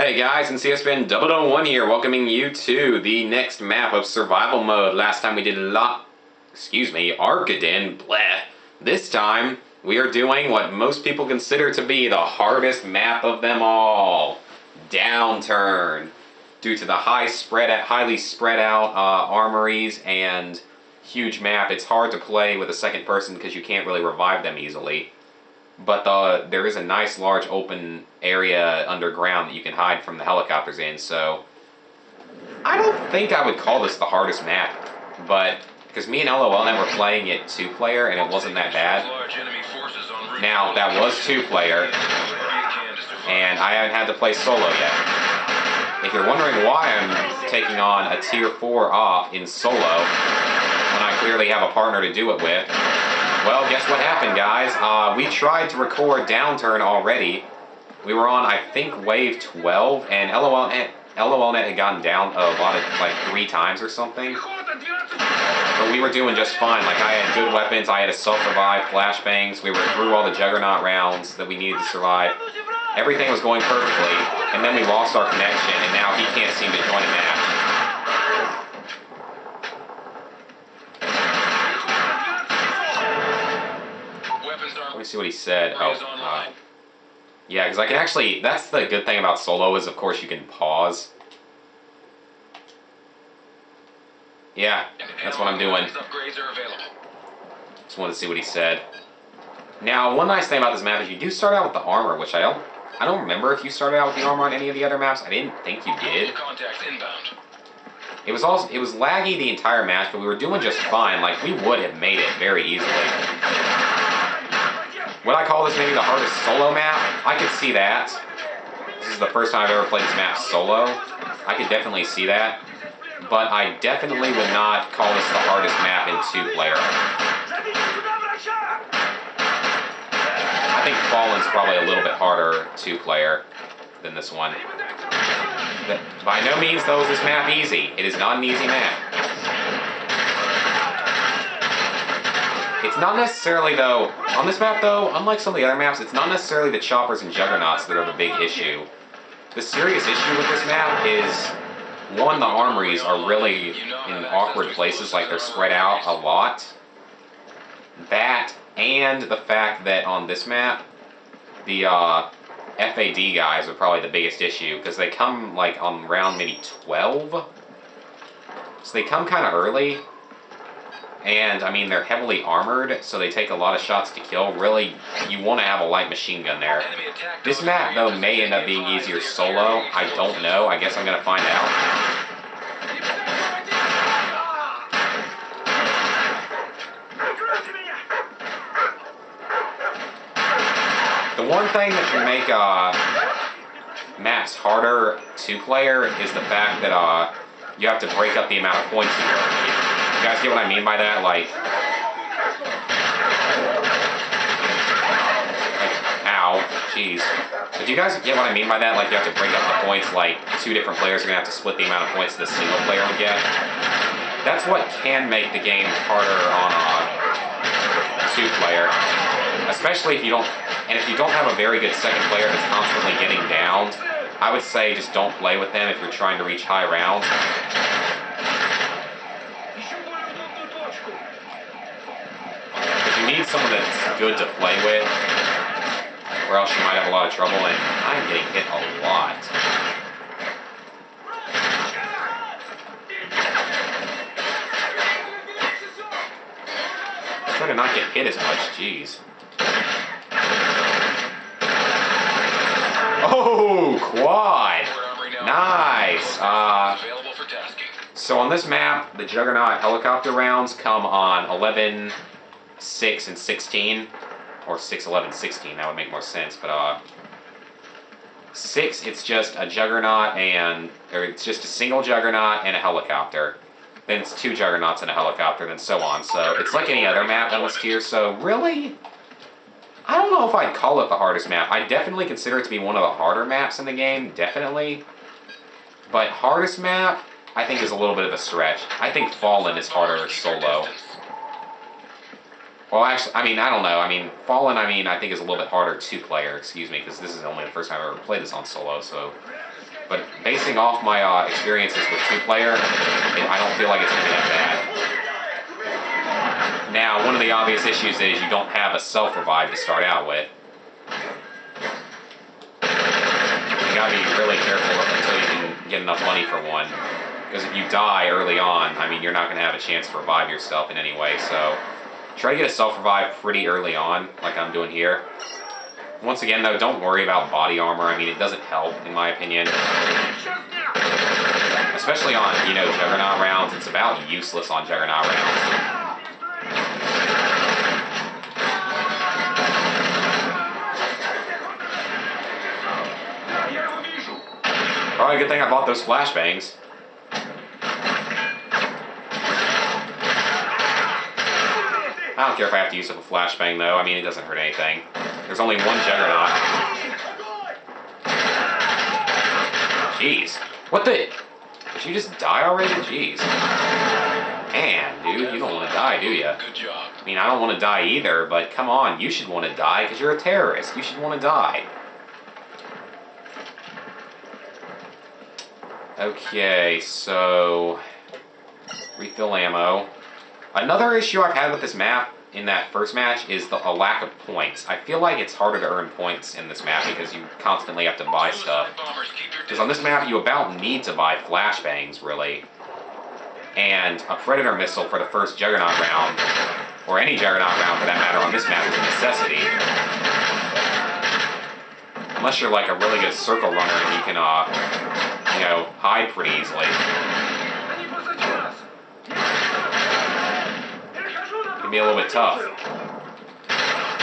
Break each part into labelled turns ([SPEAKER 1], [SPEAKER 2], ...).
[SPEAKER 1] Hey guys, and CSPN 001 here, welcoming you to the next map of survival mode. Last time we did Arkaden, bleh. This time, we are doing what most people consider to be the hardest map of them all, Downturn. Due to the highly spread out armories and huge map, it's hard to play with a second person because you can't really revive them easily. But there is a nice large open area underground that you can hide from the helicopters in, so I don't think I would call this the hardest map, but because me and LOLnet were playing it 2-player and it wasn't that bad. Now, that was 2-player, and I haven't had to play solo yet. If you're wondering why I'm taking on a tier 4 op in solo when I clearly have a partner to do it with, well, guess what happened, guys? We tried to record Downturn already. We were on, I think, wave 12, and LOLnet had gotten down a lot of, like, 3 times or something. But we were doing just fine. Like, I had good weapons, I had a self-revive, flashbangs, we were through all the Juggernaut rounds that we needed to survive. Everything was going perfectly, and then we lost our connection, and now he can't seem to join a match. Let me see what he said. Oh, yeah, because I can actually, that's the good thing about solo is, of course, you can pause. Yeah, that's what I'm doing. Just wanted to see what he said. Now, one nice thing about this map is you do start out with the armor, which I don't remember if you started out with the armor on any of the other maps. I didn't think you did. It was laggy the entire match, but we were doing just fine. Like, we would have made it very easily. Would I call this maybe the hardest solo map? I could see that. This is the first time I've ever played this map solo. I could definitely see that. But I definitely would not call this the hardest map in 2-player. I think Fallen's probably a little bit harder 2-player than this one. But by no means, though, is this map easy. It is not an easy map. It's not necessarily, though, on this map, though, unlike some of the other maps, it's not necessarily the choppers and juggernauts that are the big issue. The serious issue with this map is, one, the armories are really in awkward places, like they're spread out a lot. That, and the fact that on this map, the FAD guys are probably the biggest issue, because they come, like, on round maybe 12. So they come kind of early. And, I mean, they're heavily armored, so they take a lot of shots to kill. Really, you want to have a light machine gun there. This map, though, may end up being easier solo. I don't know. I guess I'm going to find out. The one thing that can make maps harder 2-player is the fact that you have to break up the amount of points you earn. You guys get what I mean by that? Like, ow, jeez. But do you guys get what I mean by that? Like, you have to break up the points, like, 2 different players are going to have to split the amount of points that a single player would get. That's what can make the game harder on 2-player. Especially if you don't, and if you don't have a very good second player that's constantly getting downed, I would say just don't play with them if you're trying to reach high rounds. You need someone that's good to play with, or else you might have a lot of trouble, and I'm getting hit a lot. I'm trying to not get hit as much, jeez. Oh, quad! Nice! So on this map, the Juggernaut helicopter rounds come on 11, 6, and 16, or 6, 11, 16, that would make more sense, but 6, it's just a Juggernaut or it's just a single Juggernaut and a helicopter. Then it's 2 Juggernauts and a helicopter, then so on. So it's like any other map on this tier, so really, I don't know if I'd call it the hardest map. I definitely consider it to be one of the harder maps in the game, definitely. But hardest map, I think is a little bit of a stretch. I think Fallen is harder solo. Well, actually, I mean, I don't know. I mean, Fallen, I think is a little bit harder 2-player, excuse me, because this is only the first time I've ever played this on solo, so But basing off my experiences with two-player, I don't feel like it's going to be that bad. Now, one of the obvious issues is you don't have a self-revive to start out with. You gotta be really careful until you can get enough money for one. Because if you die early on, I mean, you're not going to have a chance to revive yourself in any way, so try to get a self-revive pretty early on, like I'm doing here. Once again, though, don't worry about body armor. I mean, it doesn't help, in my opinion. Especially on, you know, Juggernaut rounds. It's about useless on Juggernaut rounds. Probably a good thing I bought those flashbangs. I don't care if I have to use up a flashbang, though. I mean, it doesn't hurt anything. There's only one Juggernaut. Jeez. What the? Did you just die already? Jeez. Man, dude, you don't want to die, do you?
[SPEAKER 2] Good job.
[SPEAKER 1] I mean, I don't want to die either, but come on, you should want to die because you're a terrorist. You should want to die. Okay, so refill ammo. Another issue I've had with this map in that first match is a lack of points. I feel like it's harder to earn points in this map because you constantly have to buy stuff. Because on this map, you about need to buy flashbangs, really. And a Predator missile for the first Juggernaut round, or any Juggernaut round for that matter on this map, is a necessity. Unless you're like a really good circle runner and you can, you know, hide pretty easily. It can be a little bit tough.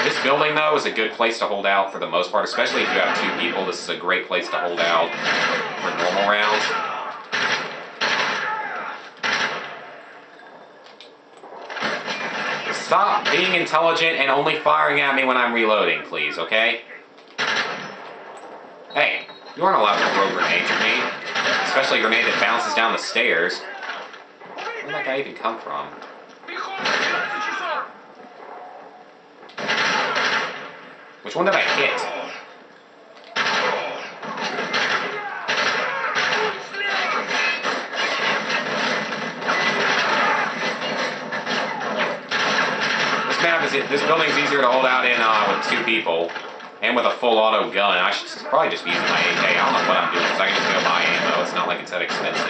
[SPEAKER 1] This building, though, is a good place to hold out for the most part, especially if you have two people. This is a great place to hold out for normal rounds. Stop being intelligent and only firing at me when I'm reloading, please, okay? Hey, you aren't allowed to throw grenades at me. Especially a grenade that bounces down the stairs. Where did that guy even come from? Which one did I hit? This building's easier to hold out in with two people. And with a full auto gun. I should probably just be using my AK. I don't know what I'm doing because I can just go buy ammo. It's not like it's that expensive.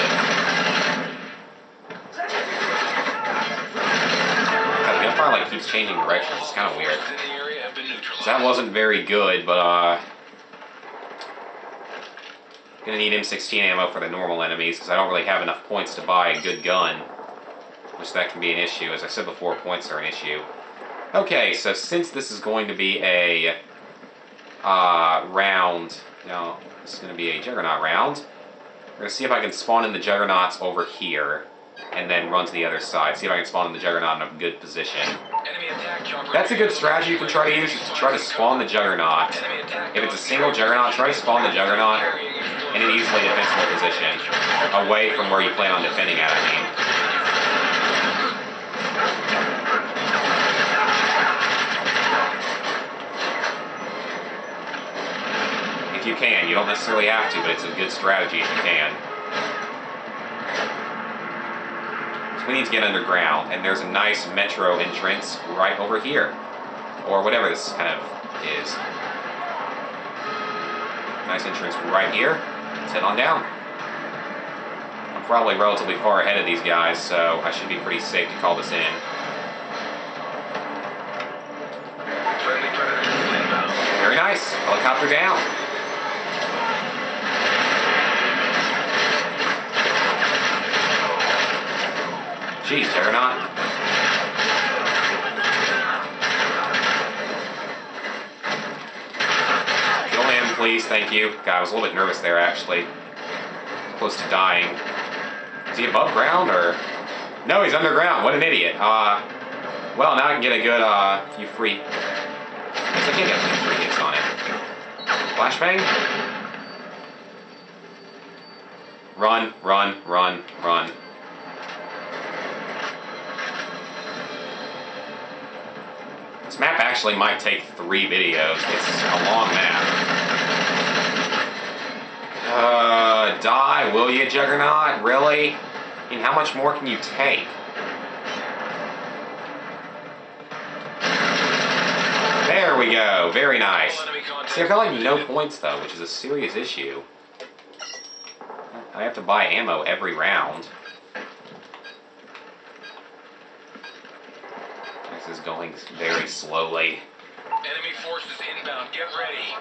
[SPEAKER 1] God, the gunfire like keeps changing directions. It's kind of weird. So that wasn't very good, but gonna need M16 ammo for the normal enemies because I don't really have enough points to buy a good gun. Which that can be an issue. As I said before, points are an issue. Okay, so since this is going to be a round, this is going to be a Juggernaut round. We're going to see if I can spawn in the Juggernauts over here, and then run to the other side. See if I can spawn in the Juggernaut in a good position. That's a good strategy you can try to use, is to try to spawn the Juggernaut. If it's a single Juggernaut, try to spawn the Juggernaut in an easily defensible position, away from where you plan on defending at, I mean. If you can. You don't necessarily have to, but it's a good strategy if you can. So we need to get underground, and there's a nice metro entrance right over here. Or whatever this kind of is. Nice entrance right here. Let's head on down. I'm probably relatively far ahead of these guys, so I should be pretty safe to call this in. Very nice. Helicopter down. Jeez, Juggernaut. Kill him, please, thank you. God, I was a little bit nervous there, actually. Close to dying. Is he above ground, or...? No, he's underground. What an idiot. Well, now I can get a good, few free... I guess I can get a few free hits on it. Flashbang? Run, run, run, run. This map actually might take 3 videos. It's a long map. die, will you, Juggernaut? Really? I mean, how much more can you take? There we go. Very nice. See, I've got like no points though, which is a serious issue. I have to buy ammo every round. This is going very slowly.
[SPEAKER 2] Enemy forces inbound. Get ready.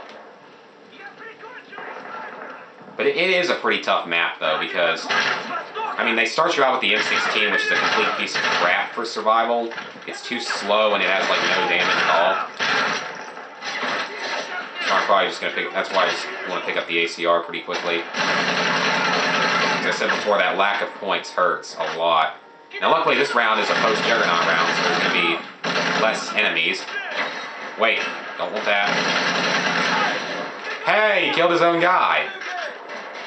[SPEAKER 1] But it is a pretty tough map, though, because, I mean, they start you out with the M16, which is a complete piece of crap for survival. It's too slow, and it has, like, no damage at all. So I'm probably just going to pick, that's why I just want to pick up the ACR pretty quickly. As I said before, that lack of points hurts a lot. Now, luckily, this round is a post-Juggernaut round, so there's going to be less enemies. Wait, don't want that. Hey, he killed his own guy.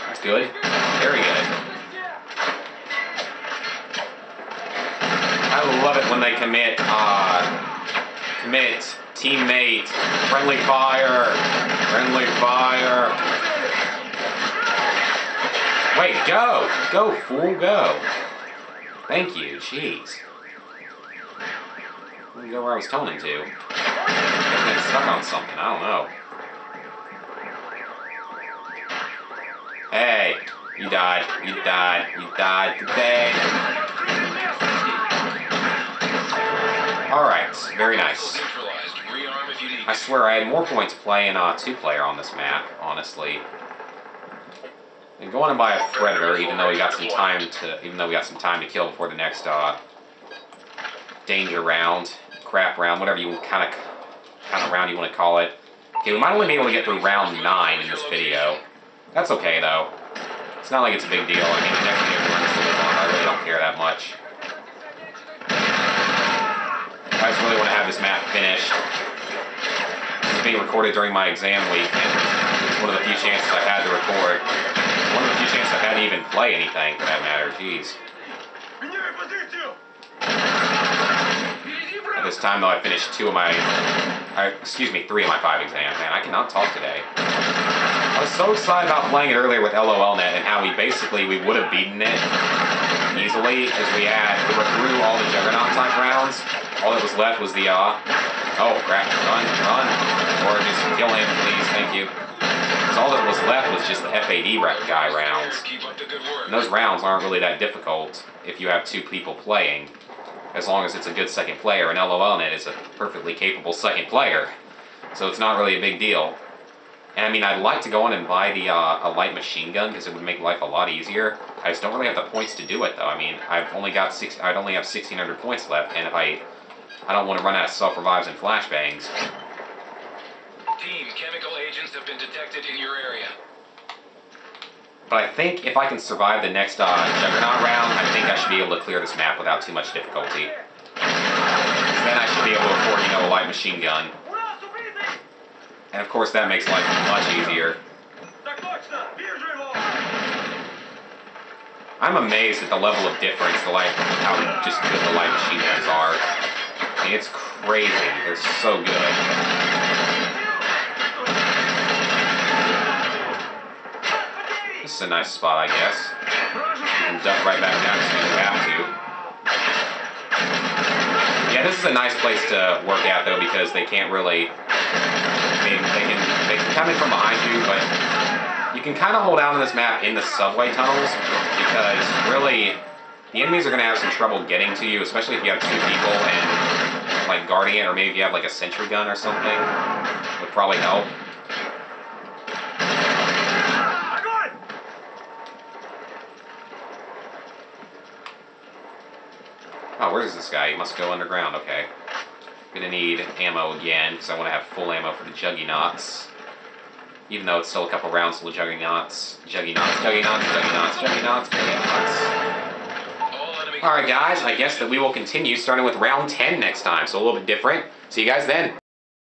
[SPEAKER 1] That's good. Very good. I love it when they commit teammate, friendly fire, Wait, go! Go, fool, go. Thank you, jeez. Let me go where I was telling him to. Getting stuck on something, I don't know. Hey, you died today. Alright, very nice. I swear I had more points playing 2-player on this map, honestly. And going and buy a Predator, even though we got some time to kill before the next danger round, crap round, whatever you kind of round you want to call it. Okay, we might only be able to get through round 9 in this video. That's okay though. It's not like it's a big deal. I mean, the next game runs a little long. I really don't care that much. I just really want to have this map finished. This is being recorded during my exam week, and it's one of the few chances I've had to record. One of the few chances I've had to even play anything, for that matter. Jeez. At this time, though, I finished 3 of my 5 exams. Man, I cannot talk today. I was so excited about playing it earlier with LOLnet and how we would have beaten it easily, because we were through all the Juggernaut type rounds. All that was left was the, oh crap, run, or just kill him, please, thank you. Because all that was left was just the FAD guy rounds. And those rounds aren't really that difficult if you have 2 people playing, as long as it's a good second player, and LOLnet is a perfectly capable second player. So it's not really a big deal. And I mean, I'd like to go on and buy the a light machine gun, because it would make life a lot easier. I just don't really have the points to do it, though. I mean, I'd only have 1,600 points left, and if I don't want to run out of self-revives and flashbangs.
[SPEAKER 2] Team, chemical agents have been detected in your area.
[SPEAKER 1] But I think if I can survive the next Juggernaut round, I think I should be able to clear this map without too much difficulty. Then I should be able to afford, a light machine gun. And of course that makes life much easier. I'm amazed at the level of difference, how just good the light machine guns are. I mean, it's crazy. They're so good. This is a nice spot, I guess. You can duck right back down as soon as you have to. Yeah, this is a nice place to work at, though, because they can't really... they can come in from behind you, but you can kind of hold out on this map in the subway tunnels, because really, the enemies are going to have some trouble getting to you, especially if you have 2 people and, like, guarding it, or maybe if you have, like, a sentry gun or something. Would probably help. Oh, where's this guy? He must go underground, okay. Gonna need ammo again, because I want to have full ammo for the Juggernauts. Even though it's still a couple rounds full of Juggernauts. Alright guys, I guess that we will continue starting with round 10 next time, so a little bit different. See you guys then.